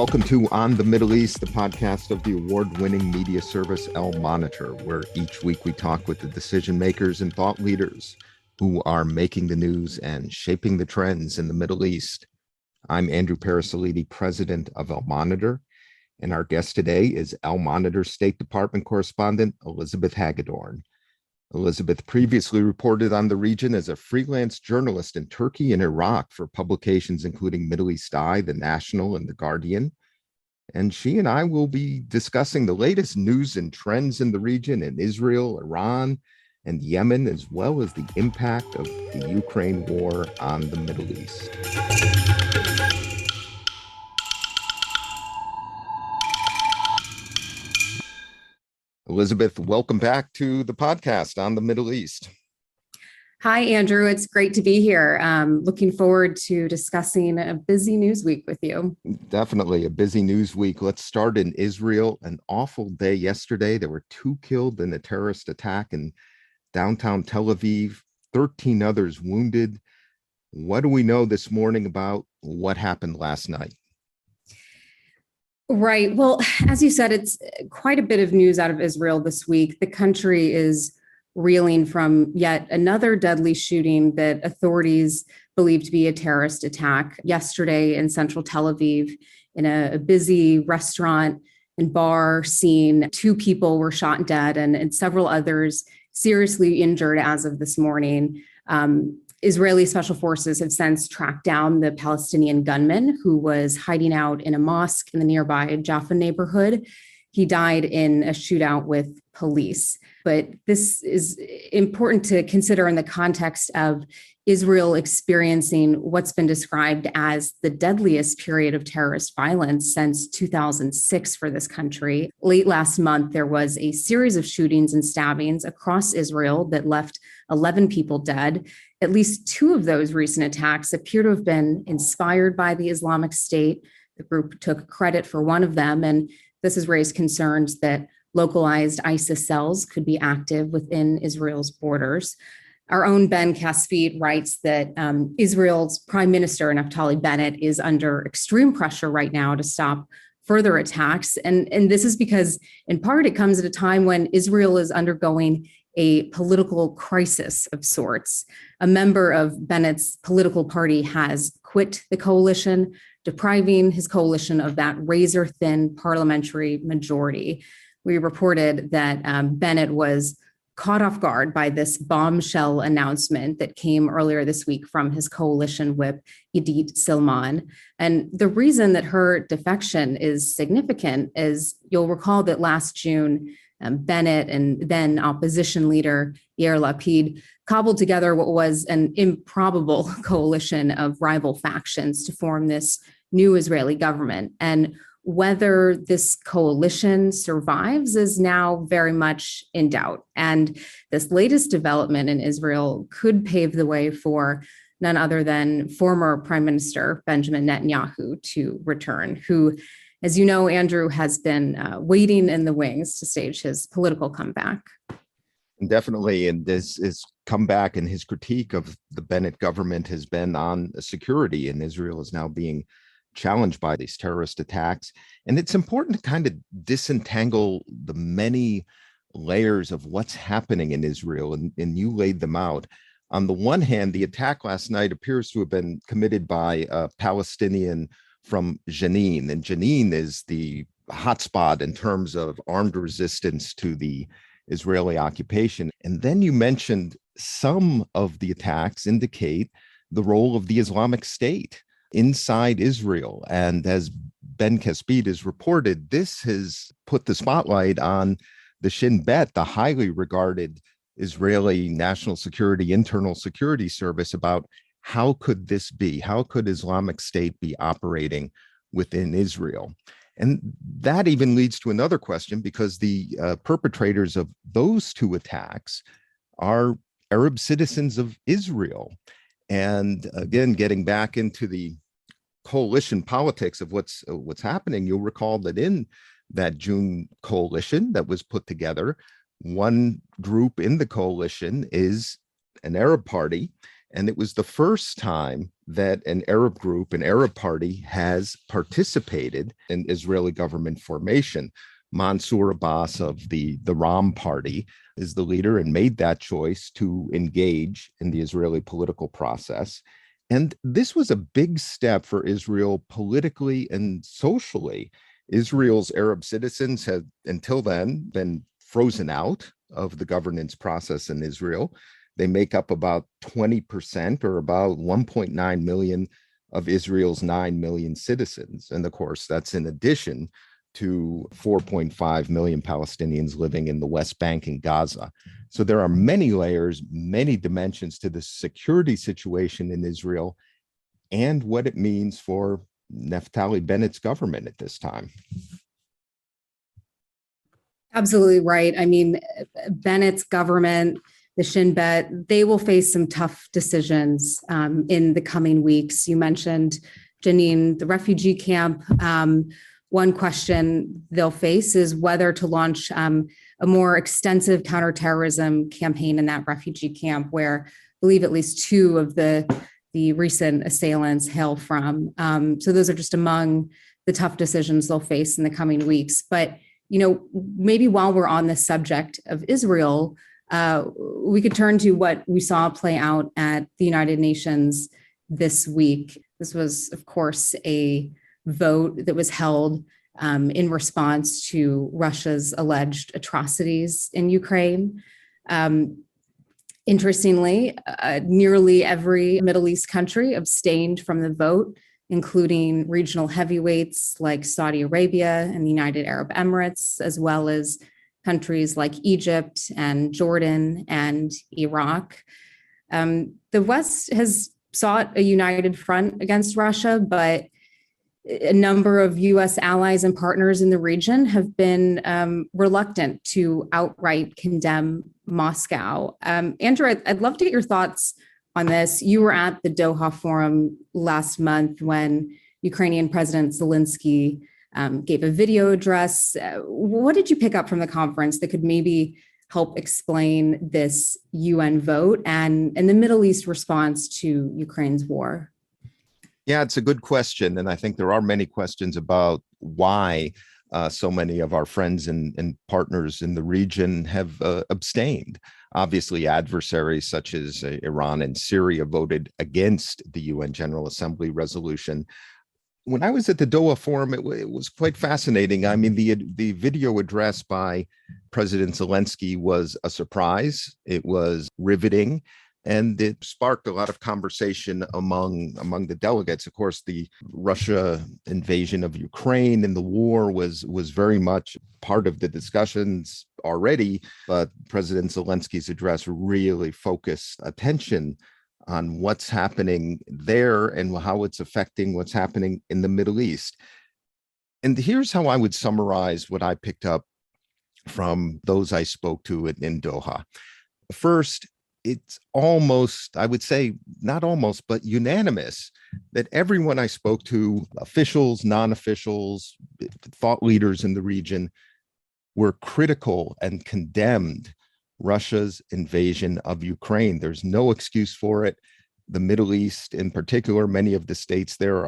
Welcome to On the Middle East, the podcast of the award-winning media service El Monitor, where each week we talk with the decision makers and thought leaders who are making the news and shaping the trends in the Middle East. I'm Andrew Parasolidi, president of El Monitor, and our guest today is El Monitor State Department Correspondent Elizabeth Hagedorn. Elizabeth previously reported on the region as a freelance journalist in Turkey and Iraq for publications including Middle East Eye, The National, and The Guardian. And she and I will be discussing the latest news and trends in the region in Israel, Iran, and Yemen, as well as the impact of the Ukraine war on the Middle East. Elizabeth, welcome back to the podcast On the Middle East. Hi, Andrew. It's great to be here. Looking forward to discussing a busy news week with you. Definitely a busy news week. Let's start in Israel. An awful day yesterday. There were 2 killed in a terrorist attack in downtown Tel Aviv, 13 others wounded. What do we know this morning about what happened last night? Right. Well, as you said, it's quite a bit of news out of Israel this week. The country is reeling from yet another deadly shooting that authorities believe to be a terrorist attack yesterday in central Tel Aviv in a busy restaurant and bar scene. 2 people were shot dead and several others seriously injured as of this morning. Israeli special forces have since tracked down the Palestinian gunman who was hiding out in a mosque in the nearby Jaffa neighborhood. He died in a shootout with police. But this is important to consider in the context of Israel experiencing what's been described as the deadliest period of terrorist violence since 2006 for this country. Late last month, there was a series of shootings and stabbings across Israel that left 11 people dead. At least 2 of those recent attacks appear to have been inspired by the Islamic State. The group took credit for one of them, and this has raised concerns that localized ISIS cells could be active within Israel's borders. Our own Ben Caspit writes that Israel's Prime Minister, Naftali Bennett, is under extreme pressure right now to stop further attacks. And this is because, in part, it comes at a time when Israel is undergoing a political crisis of sorts. A member of Bennett's political party has quit the coalition, depriving his coalition of that razor-thin parliamentary majority. We reported that Bennett was caught off guard by this bombshell announcement that came earlier this week from his coalition whip, Idit Silman. And the reason that her defection is significant is you'll recall that last June, Bennett and then opposition leader Yair Lapid cobbled together what was an improbable coalition of rival factions to form this new Israeli government. And whether this coalition survives is now very much in doubt. And this latest development in Israel could pave the way for none other than former Prime Minister Benjamin Netanyahu to return, who, as you know, Andrew, has been waiting in the wings to stage his political comeback. Definitely. And his comeback and his critique of the Bennett government has been on security, and Israel is now being challenged by these terrorist attacks. And it's important to kind of disentangle the many layers of what's happening in Israel, and you laid them out. On the one hand, the attack last night appears to have been committed by a Palestinian from Jenin, and Jenin is the hotspot in terms of armed resistance to the Israeli occupation. And then you mentioned some of the attacks indicate the role of the Islamic State inside Israel. And as Ben Caspit has reported, this has put the spotlight on the Shin Bet, the highly regarded Israeli national security, internal security service, about how could this be? How could Islamic State be operating within Israel? And that even leads to another question, because the perpetrators of those 2 attacks are Arab citizens of Israel. And again, getting back into the coalition politics of what's happening, you'll recall that in that June coalition that was put together, one group in the coalition is an Arab party, and it was the first time that an Arab group, an Arab party, has participated in Israeli government formation. Mansour Abbas of the Ram party is the leader and made that choice to engage in the Israeli political process. And this was a big step for Israel politically and socially. Israel's Arab citizens had until then been frozen out of the governance process in Israel. They make up about 20% or about 1.9 million of Israel's 9 million citizens. And of course, that's in addition to 4.5 million Palestinians living in the West Bank and Gaza. So there are many layers, many dimensions to the security situation in Israel and what it means for Naftali Bennett's government at this time. Absolutely right. I mean, Bennett's government, the Shin Bet, they will face some tough decisions in the coming weeks. You mentioned, Janine, the refugee camp. One question they'll face is whether to launch a more extensive counterterrorism campaign in that refugee camp, where I believe at least two of the recent assailants hail from. So those are just among the tough decisions they'll face in the coming weeks. But, you know, maybe while we're on the subject of Israel, we could turn to what we saw play out at the United Nations this week. This was, of course, a vote that was held in response to Russia's alleged atrocities in Ukraine. Interestingly, nearly every Middle East country abstained from the vote, including regional heavyweights like Saudi Arabia and the United Arab Emirates, as well as countries like Egypt and Jordan and Iraq. The West has sought a united front against Russia, but a number of U.S. allies and partners in the region have been reluctant to outright condemn Moscow. Andrew, I'd love to get your thoughts on this. You were at the Doha Forum last month when Ukrainian President Zelensky gave a video address. What did you pick up from the conference that could maybe help explain this UN vote and the Middle East response to Ukraine's war? Yeah, it's a good question. And I think there are many questions about why so many of our friends and partners in the region have abstained. Obviously, adversaries such as Iran and Syria voted against the UN General Assembly resolution. When I was at the Doha Forum, it was quite fascinating. I mean, the video address by President Zelensky was a surprise. It was riveting. And it sparked a lot of conversation among the delegates. Of course, the Russia invasion of Ukraine and the war was very much part of the discussions already, but President Zelensky's address really focused attention on what's happening there and how it's affecting what's happening in the Middle East. And here's how I would summarize what I picked up from those I spoke to in Doha. First, it's almost, I would say, not almost, but unanimous that everyone I spoke to, officials, non-officials, thought leaders in the region, were critical and condemned Russia's invasion of Ukraine. There's no excuse for it. The Middle East, in particular, many of the states there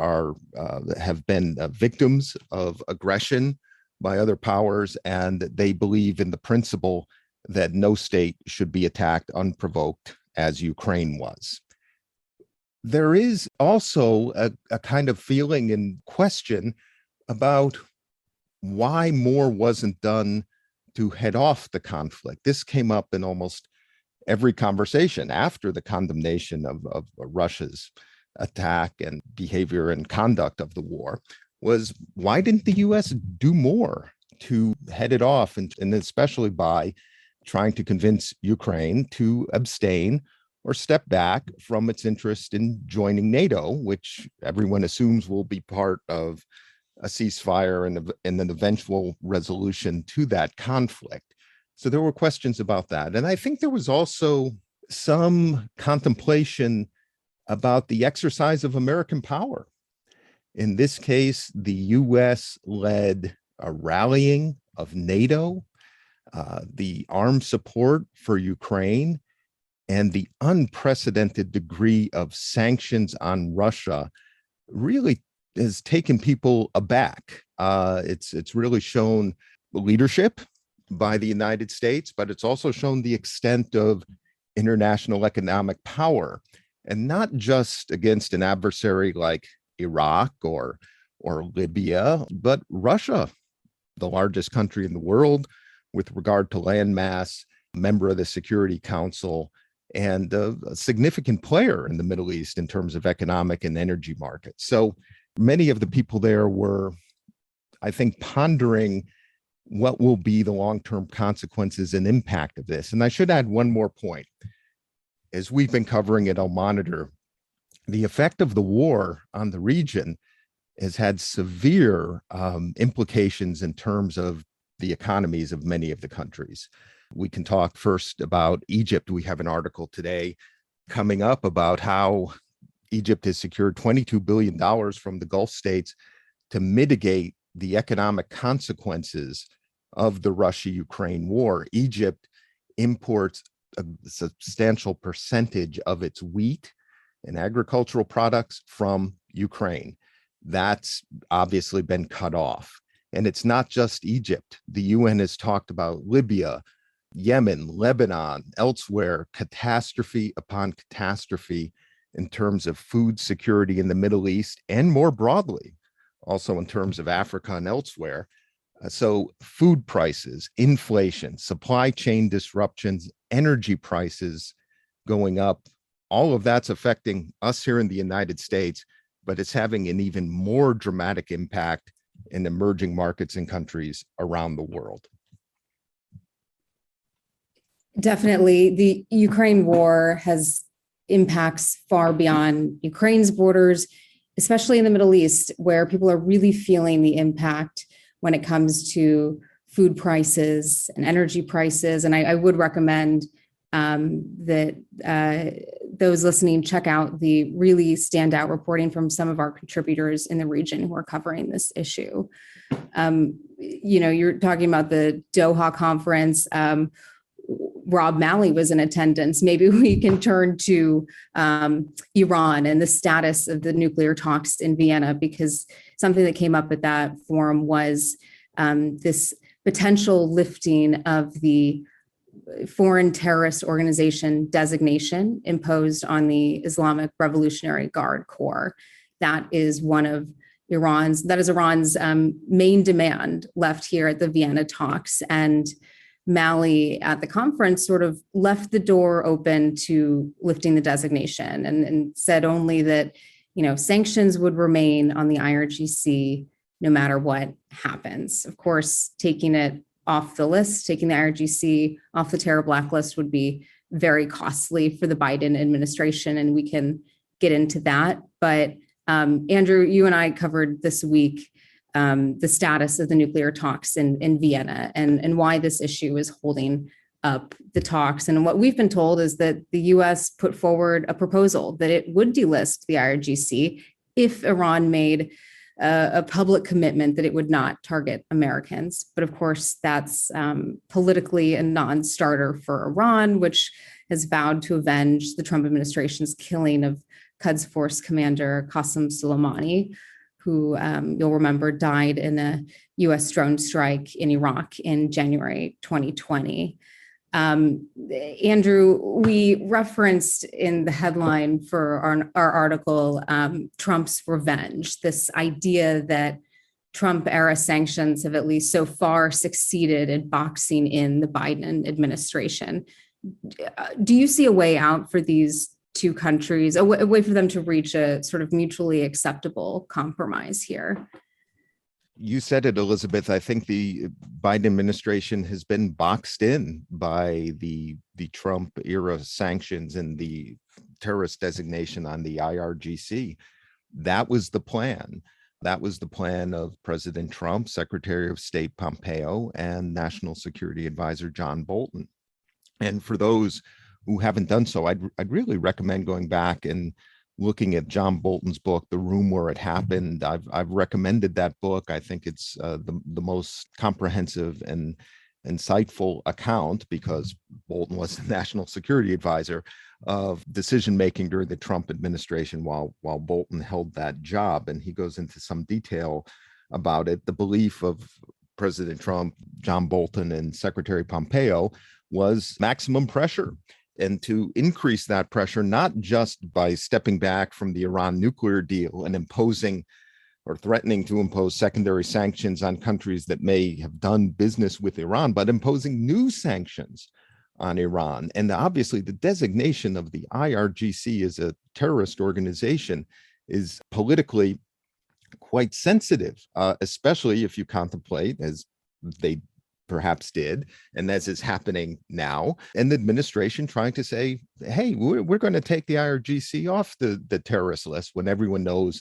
have been victims of aggression by other powers, and they believe in the principle that no state should be attacked unprovoked, as Ukraine was. There is also a kind of feeling and question about why more wasn't done to head off the conflict. This came up in almost every conversation after the condemnation of Russia's attack and behavior and conduct of the war, was why didn't the US do more to head it off, and especially by trying to convince Ukraine to abstain or step back from its interest in joining NATO, which everyone assumes will be part of a ceasefire and an eventual resolution to that conflict. So there were questions about that. And I think there was also some contemplation about the exercise of American power. In this case, the US led a rallying of NATO, the armed support for Ukraine, and the unprecedented degree of sanctions on Russia really has taken people aback. It's really shown leadership by the United States, but it's also shown the extent of international economic power, and not just against an adversary like Iraq or Libya, but Russia, the largest country in the world with regard to landmass, member of the Security Council, and a significant player in the Middle East in terms of economic and energy markets. So many of the people there were, I think, pondering what will be the long-term consequences and impact of this. And I should add one more point. As we've been covering at Al Monitor, the effect of the war on the region has had severe implications in terms of the economies of many of the countries. We can talk first about Egypt. We have an article today coming up about how Egypt has secured $22 billion from the Gulf states to mitigate the economic consequences of the Russia-Ukraine war. Egypt imports a substantial percentage of its wheat and agricultural products from Ukraine. That's obviously been cut off. And it's not just Egypt. The UN has talked about Libya, Yemen, Lebanon, elsewhere, catastrophe upon catastrophe in terms of food security in the Middle East, and more broadly, also in terms of Africa and elsewhere. So food prices, inflation, supply chain disruptions, energy prices going up, all of that's affecting us here in the United States, but it's having an even more dramatic impact in emerging markets and countries around the world. Definitely. The Ukraine war has impacts far beyond Ukraine's borders, especially in the Middle East, where people are really feeling the impact when it comes to food prices and energy prices. And I would recommend that those listening check out the really standout reporting from some of our contributors in the region who are covering this issue. You're talking about the Doha conference. Rob Malley was in attendance. Maybe we can turn to Iran and the status of the nuclear talks in Vienna, because something that came up at that forum was this potential lifting of the foreign terrorist organization designation imposed on the Islamic Revolutionary Guard Corps. That is Iran's main demand left here at the Vienna talks. And Malley at the conference sort of left the door open to lifting the designation and said only that, sanctions would remain on the IRGC no matter what happens. Of course, taking it off the list, taking the IRGC off the terror blacklist would be very costly for the Biden administration, and we can get into that. But Andrew, you and I covered this week the status of the nuclear talks in Vienna and why this issue is holding up the talks. And what we've been told is that the US put forward a proposal that it would delist the IRGC if Iran made a public commitment that it would not target Americans. But of course, that's politically a non-starter for Iran, which has vowed to avenge the Trump administration's killing of Quds Force commander Qasem Soleimani, who you'll remember died in a US drone strike in Iraq in January 2020. Andrew, we referenced in the headline for our article, Trump's revenge, this idea that Trump-era sanctions have at least so far succeeded in boxing in the Biden administration. Do you see a way out for these two countries, a way for them to reach a sort of mutually acceptable compromise here? You said it, Elizabeth. I think the Biden administration has been boxed in by the Trump era sanctions and the terrorist designation on the IRGC. That was the plan. That was the plan of President Trump, Secretary of State Pompeo, and National Security Advisor John Bolton. And for those who haven't done so, I'd really recommend going back and looking at John Bolton's book, The Room Where It Happened. I've recommended that book. I think it's the most comprehensive and insightful account, because Bolton was the national security advisor, of decision making during the Trump administration while Bolton held that job. And he goes into some detail about it. The belief of President Trump, John Bolton, and Secretary Pompeo was maximum pressure, and to increase that pressure, not just by stepping back from the Iran nuclear deal and imposing or threatening to impose secondary sanctions on countries that may have done business with Iran, but imposing new sanctions on Iran. And obviously, the designation of the IRGC as a terrorist organization is politically quite sensitive, especially if you contemplate, as they perhaps did, and as is happening now, and the administration trying to say, hey, we're going to take the IRGC off the terrorist list, when everyone knows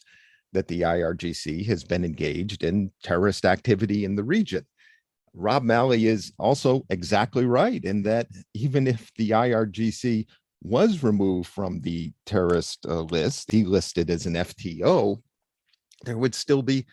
that the IRGC has been engaged in terrorist activity in the region. Rob Malley is also exactly right in that even if the IRGC was removed from the terrorist list, delisted as an FTO, there would still be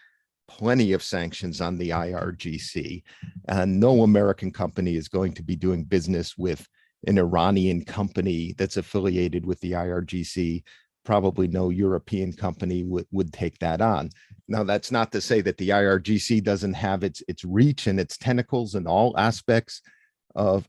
plenty of sanctions on the IRGC. And no American company is going to be doing business with an Iranian company that's affiliated with the IRGC. Probably no European company would take that on. Now, that's not to say that the IRGC doesn't have its reach and its tentacles in all aspects of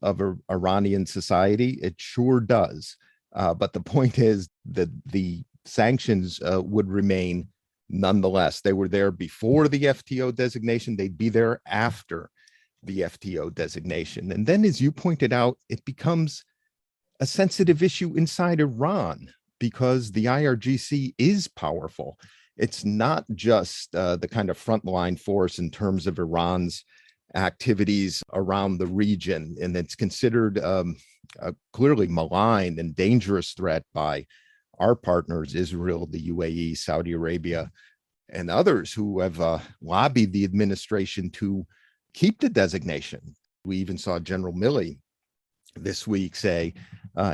Iranian society. It sure does. But the point is that the sanctions would remain nonetheless. They were there before the FTO designation. They'd be there after the FTO designation. And then, as you pointed out, it becomes a sensitive issue inside Iran, because the IRGC is powerful. It's not just the kind of frontline force in terms of Iran's activities around the region, and it's considered a clearly malign and dangerous threat by our partners, Israel, the UAE, Saudi Arabia, and others who have lobbied the administration to keep the designation. We even saw General Milley this week say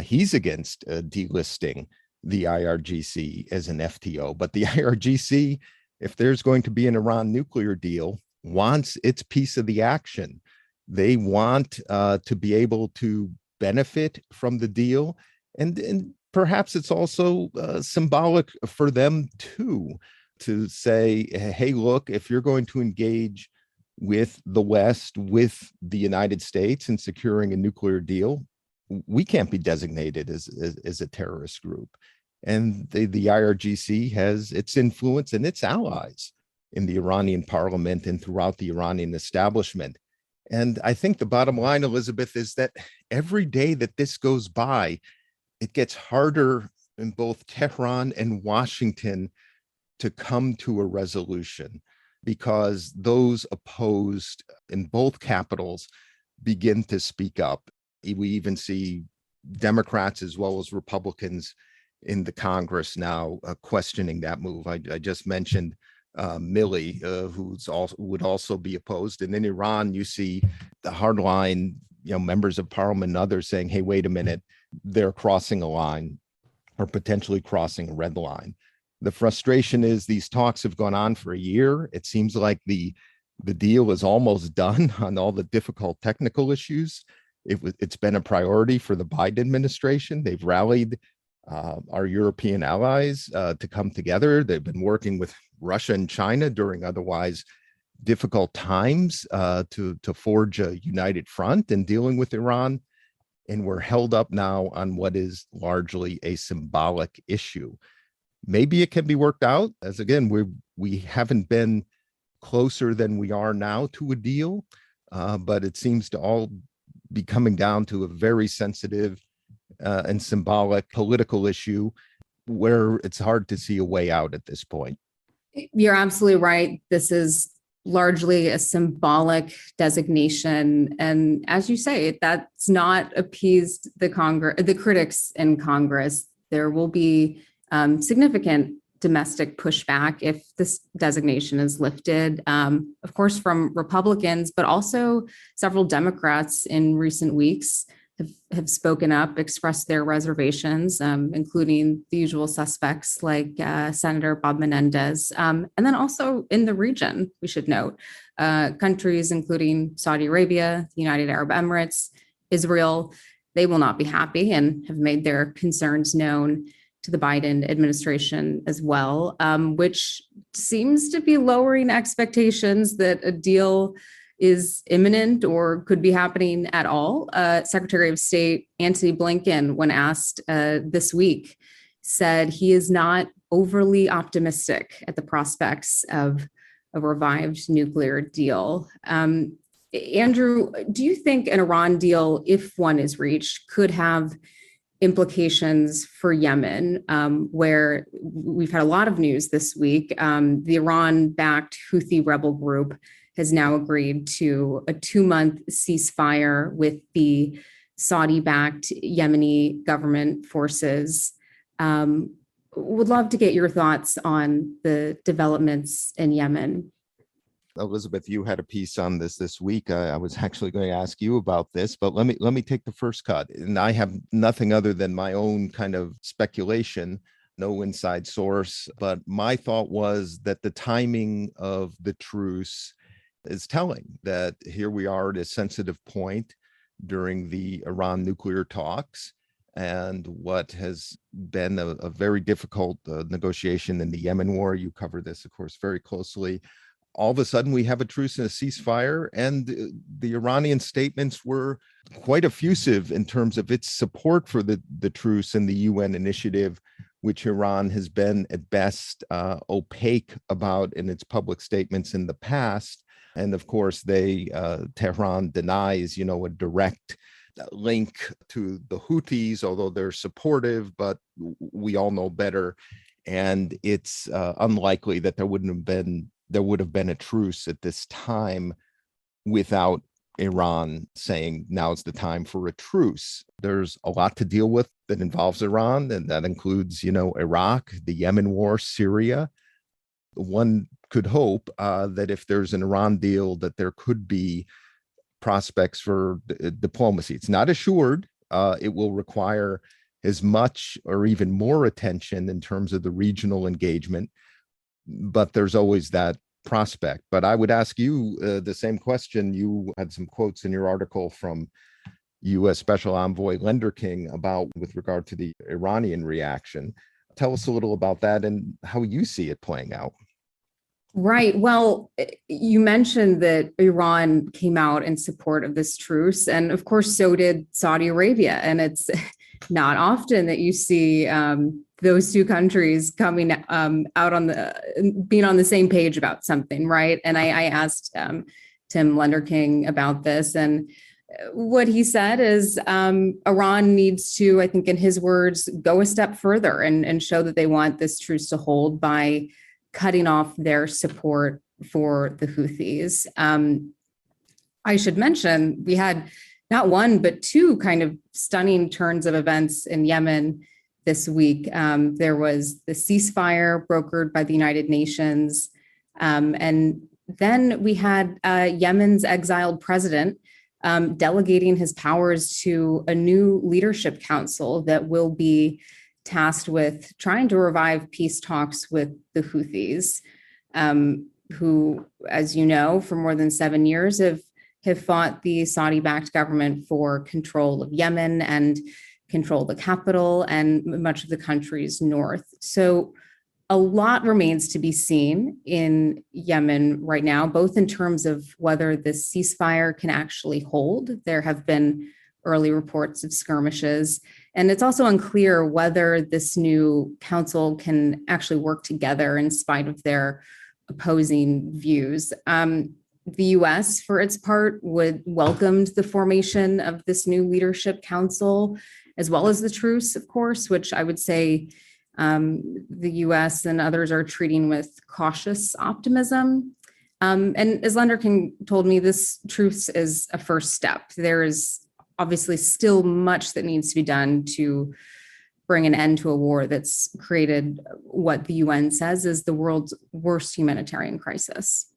he's against delisting the IRGC as an FTO. But the IRGC, if there's going to be an Iran nuclear deal, wants its piece of the action. They want to be able to benefit from the deal. And perhaps it's also symbolic for them too, to say, hey, look, if you're going to engage with the West, with the United States in securing a nuclear deal, we can't be designated as a terrorist group. And the IRGC has its influence and its allies in the Iranian parliament and throughout the Iranian establishment. And I think the bottom line, Elizabeth, is that every day that this goes by, it gets harder in both Tehran and Washington to come to a resolution, because those opposed in both capitals begin to speak up. We even see Democrats as well as Republicans in the Congress now questioning that move. I just mentioned Milley, would also be opposed. And in Iran, you see the hardline, members of parliament and others saying, hey, wait a minute, they're crossing a line or potentially crossing a red line. The frustration is these talks have gone on for a year. It seems like the deal is almost done on all the difficult technical issues. It's been a priority for the Biden administration. They've rallied our European allies to come together. They've been working with Russia and China during otherwise difficult times to forge a united front in dealing with Iran. And we're held up now on what is largely a symbolic issue. Maybe it can be worked out, as again, we haven't been closer than we are now to a deal, but it seems to all be coming down to a very sensitive and symbolic political issue where it's hard to see a way out at this point. You're absolutely right. This is largely a symbolic designation. And as you say, that's not appeased the critics in Congress. There will be significant domestic pushback if this designation is lifted, of course, from Republicans, but also several Democrats in recent weeks have spoken up, expressed their reservations, including the usual suspects like Senator Bob Menendez. And then also in the region, we should note, countries including Saudi Arabia, the United Arab Emirates, Israel, they will not be happy and have made their concerns known to the Biden administration as well, which seems to be lowering expectations that a deal is imminent or could be happening at all. Secretary of State Antony Blinken, when asked this week, said he is not overly optimistic at the prospects of a revived nuclear deal. Andrew, do you think an Iran deal, if one is reached, could have implications for Yemen, where we've had a lot of news this week? The Iran-backed Houthi rebel group has now agreed to a 2-month ceasefire with the Saudi-backed Yemeni government forces. Would love to get your thoughts on the developments in Yemen. Elizabeth, you had a piece on this week. I was actually going to ask you about this, but let me take the first cut. And I have nothing other than my own kind of speculation, no inside source. But my thought was that the timing of the truce is telling, that here we are at a sensitive point during the Iran nuclear talks, and what has been a very difficult negotiation in the Yemen war. You cover this, of course, very closely. All of a sudden, we have a truce and a ceasefire, and the Iranian statements were quite effusive in terms of its support for the truce and the UN initiative, which Iran has been at best opaque about in its public statements in the past. And of course, Tehran denies, a direct link to the Houthis, although they're supportive, but we all know better. And it's unlikely that there would have been a truce at this time without Iran saying now's the time for a truce. There's a lot to deal with that involves Iran, and that includes, Iraq, the Yemen war, Syria. One could hope that if there's an Iran deal, that there could be prospects for diplomacy. It's not assured. It will require as much or even more attention in terms of the regional engagement, but there's always that prospect. But I would ask you the same question. You had some quotes in your article from U.S. Special Envoy Lenderking with regard to the Iranian reaction. Tell us a little about that and how you see it playing out. Right. Well, you mentioned that Iran came out in support of this truce, and of course, so did Saudi Arabia. And it's not often that you see those two countries coming out being on the same page about something, right? And I asked Tim Lenderking about this, and what he said is Iran needs to, I think in his words, go a step further and show that they want this truce to hold by cutting off their support for the Houthis. I should mention we had not one, but two kind of stunning turns of events in Yemen this week. There was the ceasefire brokered by the United Nations. And then we had Yemen's exiled president delegating his powers to a new leadership council that will be tasked with trying to revive peace talks with the Houthis, who, as you know, for more than 7 years have fought the Saudi-backed government for control of Yemen and control the capital and much of the country's north. So a lot remains to be seen in Yemen right now, both in terms of whether this ceasefire can actually hold. There have been early reports of skirmishes, and it's also unclear whether this new council can actually work together in spite of their opposing views. The U.S., for its part, welcomed the formation of this new leadership council, as well as the truce, of course, which I would say the U.S. and others are treating with cautious optimism. And as Lenderking told me, this truce is a first step. There is obviously still much that needs to be done to bring an end to a war that's created what the UN says is the world's worst humanitarian crisis.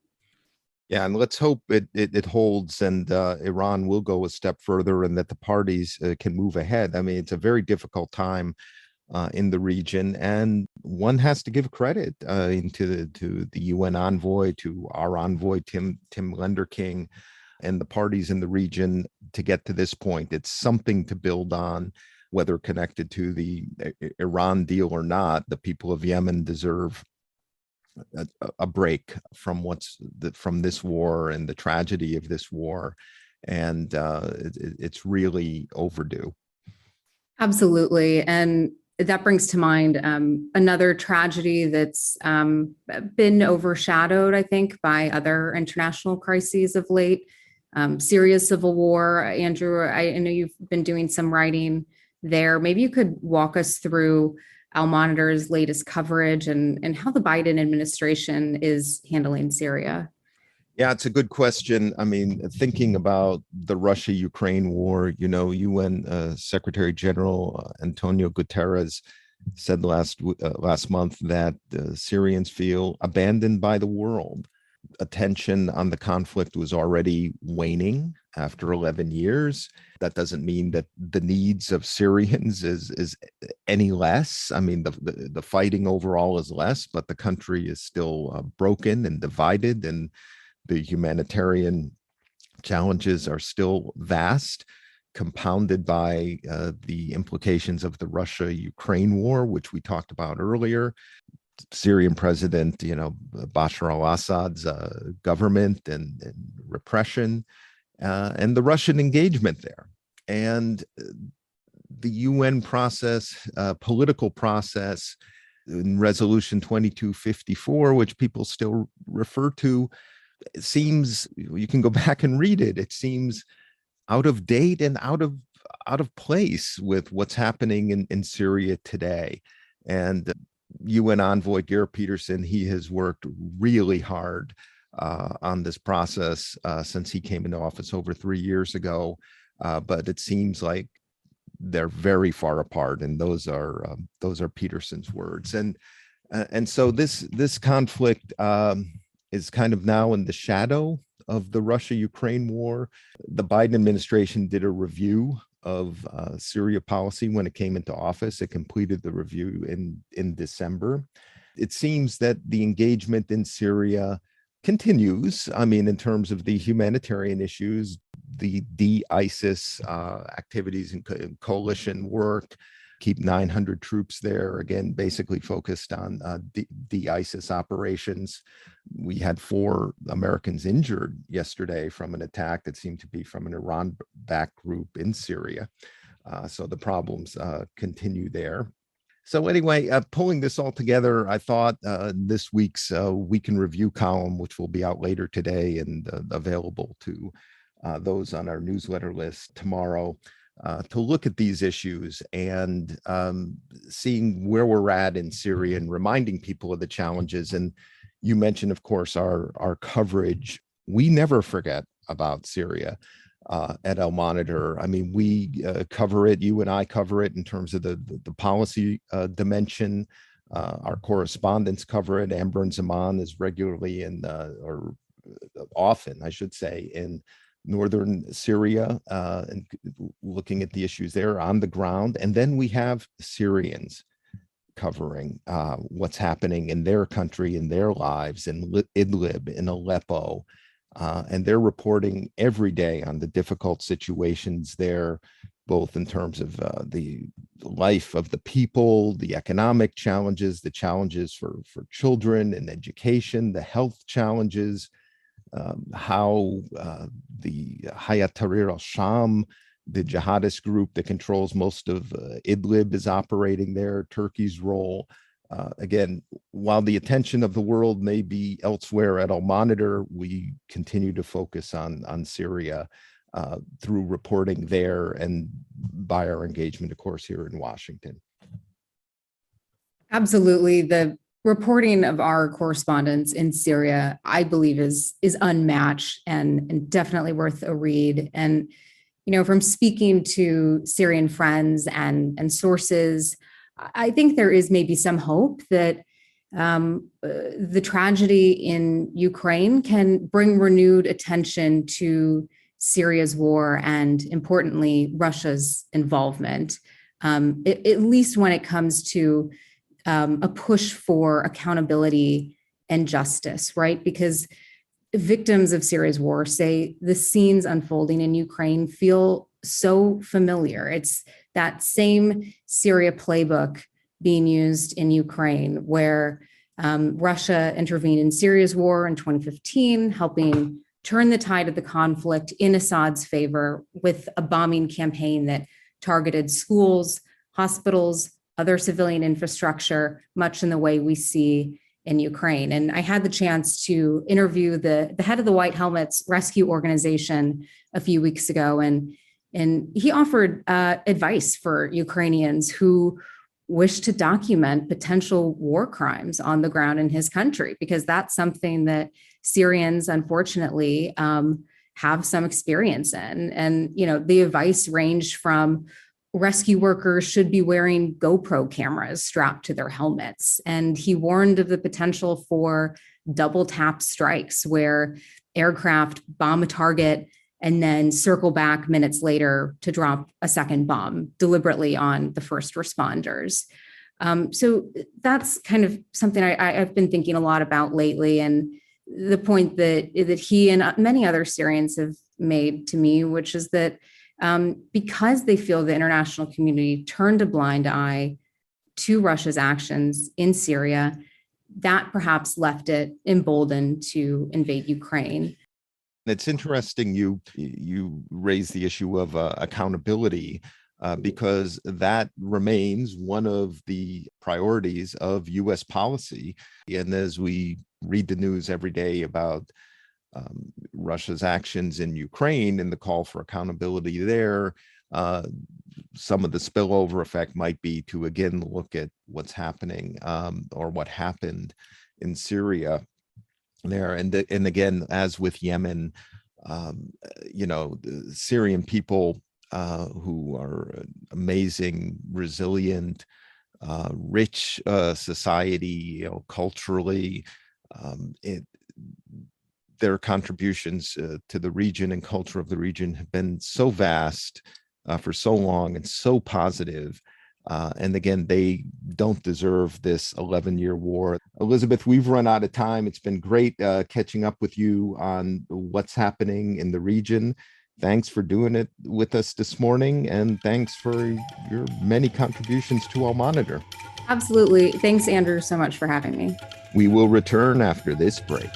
Yeah, and let's hope it holds, and Iran will go a step further, and that the parties can move ahead. I mean, it's a very difficult time in the region, and one has to give credit to the UN envoy, to our envoy Tim Lenderking, and the parties in the region to get to this point. It's something to build on, whether connected to the Iran deal or not. The people of Yemen deserve a break from from this war and the tragedy of this war, and it's really overdue. Absolutely. And that brings to mind another tragedy that's been overshadowed, I think, by other international crises of late. Syria's civil war. Andrew, I know you've been doing some writing there. Maybe you could walk us through Al Monitor's latest coverage and how the Biden administration is handling Syria. Yeah, it's a good question. I mean, thinking about the Russia-Ukraine war, UN Secretary General Antonio Guterres said last month that Syrians feel abandoned by the world. Attention on the conflict was already waning after 11 years. That doesn't mean that the needs of Syrians is any less. I mean, the fighting overall is less, but the country is still broken and divided, and the humanitarian challenges are still vast, compounded by the implications of the Russia-Ukraine war, which we talked about earlier. Syrian president, Bashar al-Assad's government and repression, and the Russian engagement there. And the UN process, political process, in Resolution 2254, which people still refer to, it seems, you can go back and read it, it seems out of date and out of place with what's happening in Syria today. And UN envoy Geir Peterson, he has worked really hard on this process since he came into office over 3 years ago. But it seems like they're very far apart, and those are Peterson's words. And so this conflict is kind of now in the shadow of the Russia-Ukraine war. The Biden administration did a review of Syria policy when it came into office. It completed the review in December. It seems that the engagement in Syria continues. I mean, in terms of the humanitarian issues, the de-ISIS activities and coalition work, keep 900 troops there, again, basically focused on de-ISIS operations. We had 4 Americans injured yesterday from an attack that seemed to be from an Iran-backed group in Syria. So the problems continue there. So anyway, pulling this all together, I thought this week's Week in Review column, which will be out later today and available to those on our newsletter list tomorrow, to look at these issues and seeing where we're at in Syria and reminding people of the challenges. And you mentioned, of course, our coverage. We never forget about Syria at Al Monitor. I mean, we cover it, you and I cover it in terms of the policy dimension. Our correspondents cover it. Amber and Zaman is regularly or often, I should say, in northern Syria, and looking at the issues there on the ground. And then we have Syrians covering what's happening in their country, in their lives, in Idlib, in Aleppo. And they're reporting every day on the difficult situations there, both in terms of the life of the people, the economic challenges, the challenges for children and education, the health challenges, how the Hayat Tahrir al-Sham, the jihadist group that controls most of Idlib, is operating there, Turkey's role. Again, while the attention of the world may be elsewhere at Al Monitor, we continue to focus on Syria through reporting there and by our engagement, of course, here in Washington. Absolutely. The reporting of our correspondents in Syria, I believe, is unmatched and definitely worth a read. And, from speaking to Syrian friends and sources, I think there is maybe some hope that The tragedy in Ukraine can bring renewed attention to Syria's war and, importantly, Russia's involvement, at least when it comes to a push for accountability and justice, right? Because victims of Syria's war say the scenes unfolding in Ukraine feel so familiar. It's that same Syria playbook being used in Ukraine, where Russia intervened in Syria's war in 2015, helping turn the tide of the conflict in Assad's favor with a bombing campaign that targeted schools, hospitals, other civilian infrastructure, much in the way we see in Ukraine. And I had the chance to interview the head of the White Helmets Rescue Organization a few weeks ago, and he offered advice for Ukrainians who wish to document potential war crimes on the ground in his country, because that's something that Syrians, unfortunately, have some experience in. And, the advice ranged from rescue workers should be wearing GoPro cameras strapped to their helmets. And he warned of the potential for double tap strikes, where aircraft bomb a target and then circle back minutes later to drop a second bomb deliberately on the first responders. So that's kind of something I've been thinking a lot about lately. And the point that he and many other Syrians have made to me, which is that because they feel the international community turned a blind eye to Russia's actions in Syria, that perhaps left it emboldened to invade Ukraine. It's interesting you raise the issue of accountability because that remains one of the priorities of U.S. policy. And as we read the news every day about Russia's actions in Ukraine and the call for accountability there, some of the spillover effect might be to again look at what's happening or what happened in Syria there. And again, as with Yemen, the Syrian people who are amazing, resilient, rich society, culturally, their contributions to the region and culture of the region have been so vast for so long and so positive. And again, they don't deserve this 11-year war. Elizabeth, we've run out of time. It's been great catching up with you on what's happening in the region. Thanks for doing it with us this morning, and thanks for your many contributions to Al Monitor. Absolutely. Thanks, Andrew, so much for having me. We will return after this break.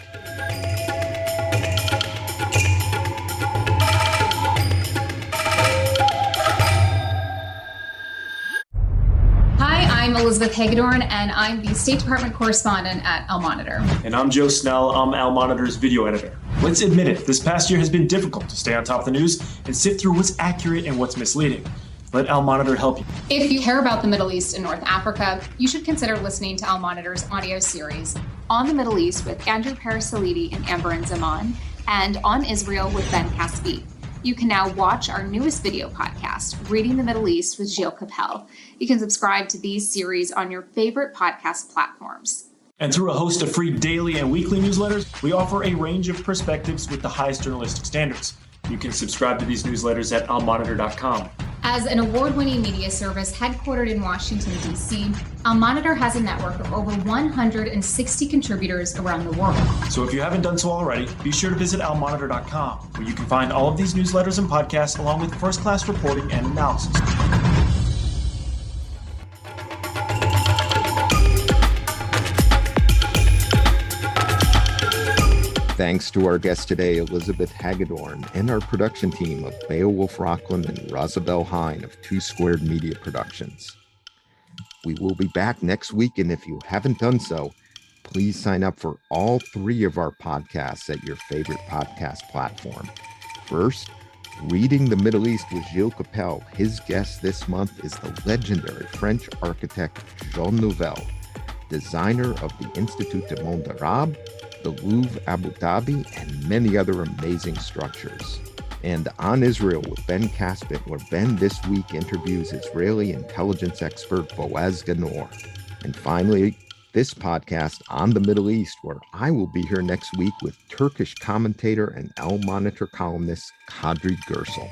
I'm Elizabeth Hagedorn, and I'm the State Department Correspondent at Al Monitor. And I'm Joe Snell. I'm Al Monitor's video editor. Let's admit it, this past year has been difficult to stay on top of the news and sift through what's accurate and what's misleading. Let Al Monitor help you. If you care about the Middle East and North Africa, you should consider listening to Al Monitor's audio series On the Middle East with Andrew Parasalidi and Amber Zaman, and On Israel with Ben Caspi. You can now watch our newest video podcast, Reading the Middle East with Gilles Capel. You can subscribe to these series on your favorite podcast platforms. And through a host of free daily and weekly newsletters, we offer a range of perspectives with the highest journalistic standards. You can subscribe to these newsletters at almonitor.com. As an award-winning media service headquartered in Washington, D.C., Al Monitor has a network of over 160 contributors around the world. So if you haven't done so already, be sure to visit almonitor.com, where you can find all of these newsletters and podcasts along with first-class reporting and analysis. Thanks to our guest today, Elizabeth Hagedorn, and our production team of Beowulf Rockland and Rosabelle Hine of Two Squared Media Productions. We will be back next week, and if you haven't done so, please sign up for all 3 of our podcasts at your favorite podcast platform. First, Reading the Middle East with Gilles Capel. His guest this month is the legendary French architect Jean Nouvel, designer of the Institut du Monde Arabe, the Louvre Abu Dhabi, and many other amazing structures. And On Israel with Ben Caspit, where Ben this week interviews Israeli intelligence expert Boaz Ganor. And finally, this podcast on the Middle East, where I will be here next week with Turkish commentator and El Monitor columnist Kadri Gürsel.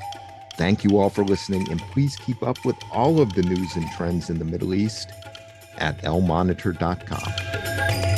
Thank you all for listening, and please keep up with all of the news and trends in the Middle East at elmonitor.com.